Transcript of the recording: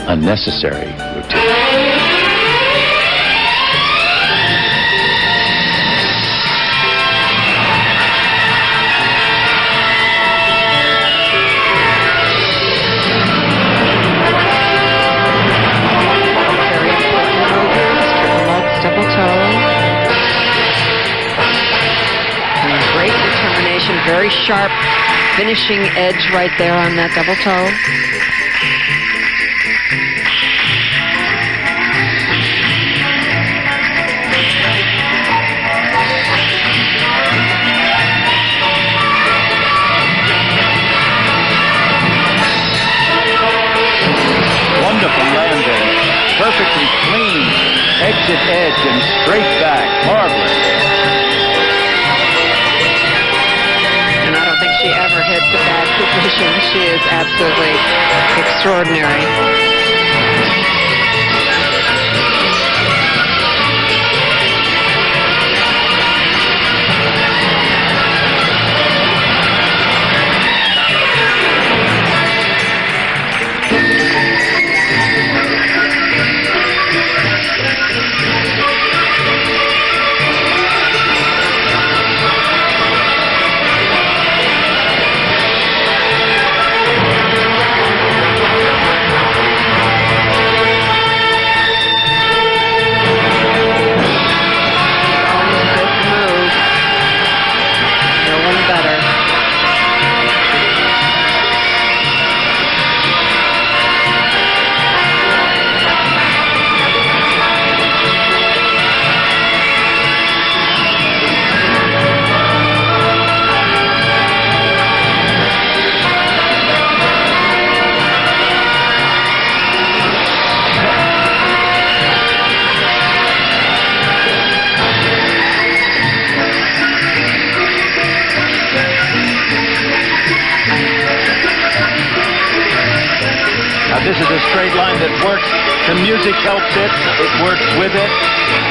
Unnecessary routine. Double toe. And great determination, very sharp finishing edge right there on that double toe. Wonderful landing. Perfectly clean. Exit edge and straight back. Marvelous. And I don't think she ever hits a bad position. She is absolutely extraordinary. This is a straight line that works. The music helps it. It works with it.